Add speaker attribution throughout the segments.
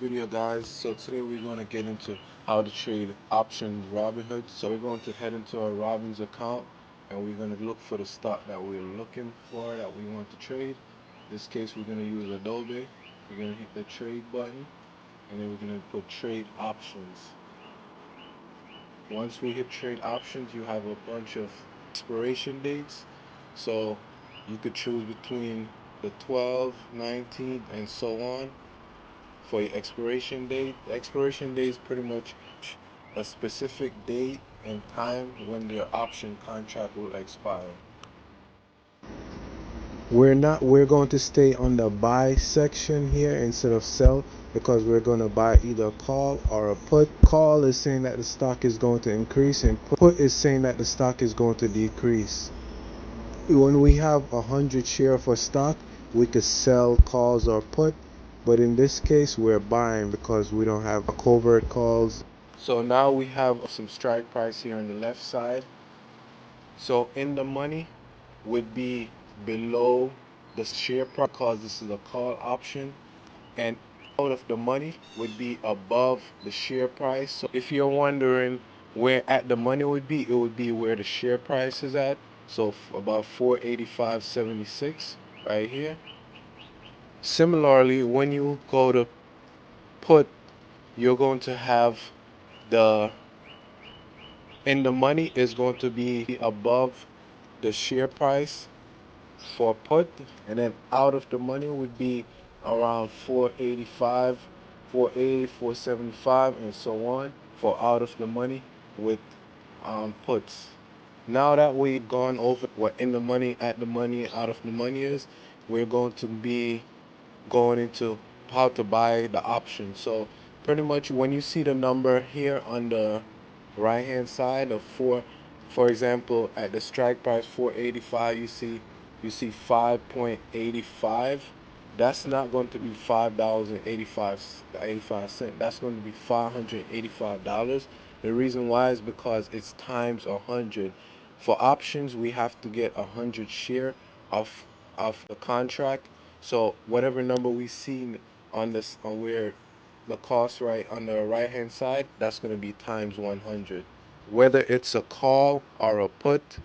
Speaker 1: Video guys. So today we're going to get into how to trade options Robinhood. So we're going to head into our Robin's account and we're going to look for the stock that we're looking for that we want to trade. In this case we're going to use Adobe. We're going to hit the trade button and then we're going to put trade options. Once we hit trade options, you have a bunch of expiration dates. So you could choose between the 12th, 19th, and so on for your expiration date. The expiration date is pretty much a specific date and time when your option contract will expire. We're going to stay on the buy section here instead of sell because we're going to buy either a call or a put. Call is saying that the stock is going to increase and put is saying that the stock is going to decrease. When we have 100 share for stock, we could sell calls or put, but in this case we're buying because we don't have covert calls. So now we have some strike price here on the left side. So in the money would be below the share price because this is a call option, and out of the money would be above the share price. So if you're wondering where at the money would be, it would be where the share price is at. So about 485.76 right here. Similarly, when you go to put, you're going to have the in the money is going to be above the share price for put, and then out of the money would be around 485, 480, 475, and so on for out of the money with puts. Now that we've gone over what in the money, at the money, out of the money is, we're going to be going into how to buy the option. So pretty much when you see the number here on the right hand side of four, for example at the strike price 485, you see 5.85. That's not going to be $5.85. That's going to be $585. The reason why is because it's times 100. For options we have to get 100 share of the contract. So whatever number we see on this, on where the cost right on the right hand side, that's going to be times 100. Whether it's a call or a put.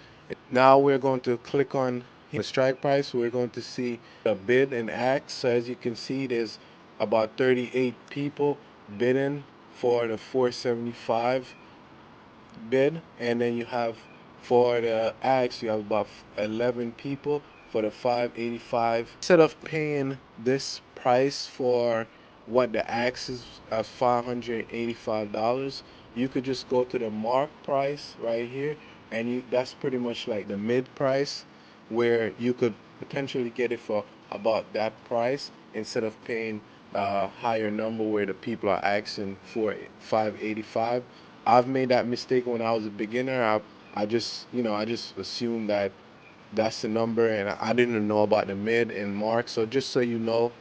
Speaker 1: Now we're going to click on the strike price. We're going to see the bid and ask. So as you can see, there's about 38 people bidding for the 475 bid, and then you have for the axe you have about 11 people for the 585. Instead of paying this price for what the axe is at $585, you could just go to the mark price right here, and that's pretty much like the mid price where you could potentially get it for about that price instead of paying a higher number where the people are asking for 585. I've made that mistake when I was a beginner. I just I just assumed that that's the number, and I didn't know about the mid and mark. So just so you know,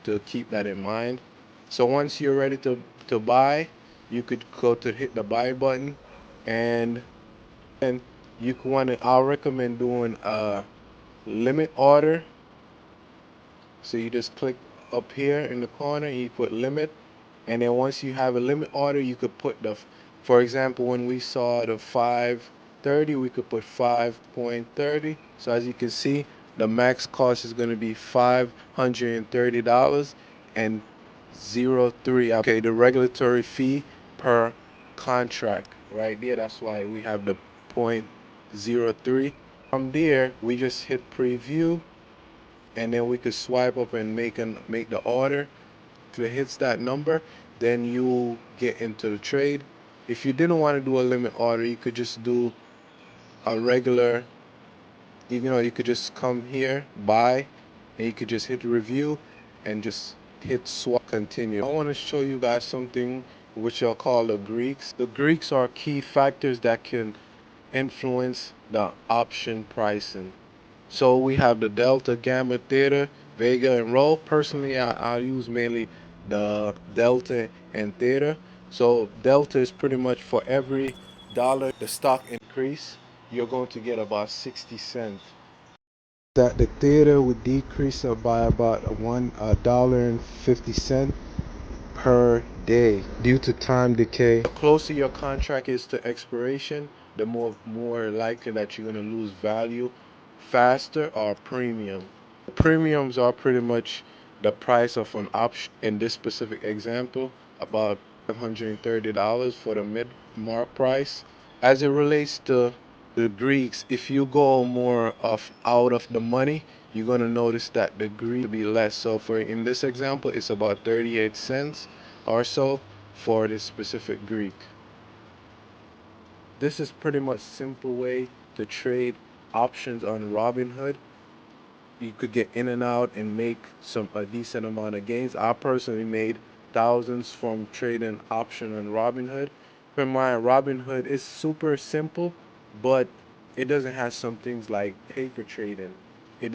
Speaker 1: to keep that in mind. So once you're ready to buy, you could go to hit the buy button, and then you can want to. I'll recommend doing a limit order. So you just click up here in the corner and you put limit, and then once you have a limit order, you could put for example, when we saw the 530, we could put 5.30. So as you can see, the max cost is going to be $530 and 03. Okay, the regulatory fee per contract right there. That's why we have the point 0.03. From there, we just hit preview, and then we could swipe up and make the order. If it hits that number, then you get into the trade. If you didn't want to do a limit order, you could just do a regular, you could just come here, buy, and you could just hit review and just hit swap continue. I want to show you guys something which I'll call the Greeks. The Greeks are key factors that can influence the option pricing. So we have the delta, gamma, theta, vega, and rho. Personally, I use mainly the delta and theta. So delta is pretty much for every dollar the stock increase, you're going to get about 60 cents. That the theta would decrease by about $1.50 per day due to time decay. The closer your contract is to expiration, the more likely that you're going to lose value faster or premium. Premiums are pretty much the price of an option in this specific example, about $530 for the mid mark price. As it relates to the Greeks, if you go more of out of the money, you're gonna notice that the Greek will be less. So for in this example, it's about 38 cents or so for this specific Greek. This is pretty much simple way to trade options on Robinhood. You could get in and out and make a decent amount of gains. I personally made thousands from trading option on Robinhood. For my Robinhood is super simple, but it doesn't have some things like paper trading.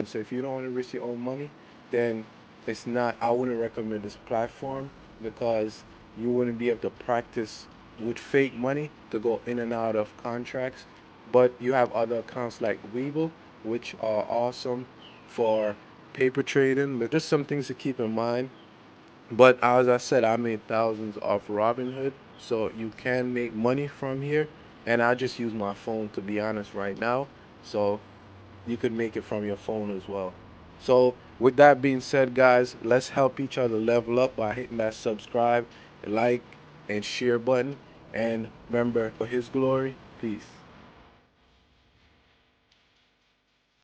Speaker 1: So if you don't want to risk your own money, then it's not. I wouldn't recommend this platform because you wouldn't be able to practice with fake money to go in and out of contracts. But you have other accounts like Webull, which are awesome for paper trading. But just some things to keep in mind. But as I said, I made thousands off Robinhood, so you can make money from here. And I just use my phone to be honest right now, so you could make it from your phone as well. So with that being said, guys, let's help each other level up by hitting that subscribe, like, and share button. And remember, for His glory, peace.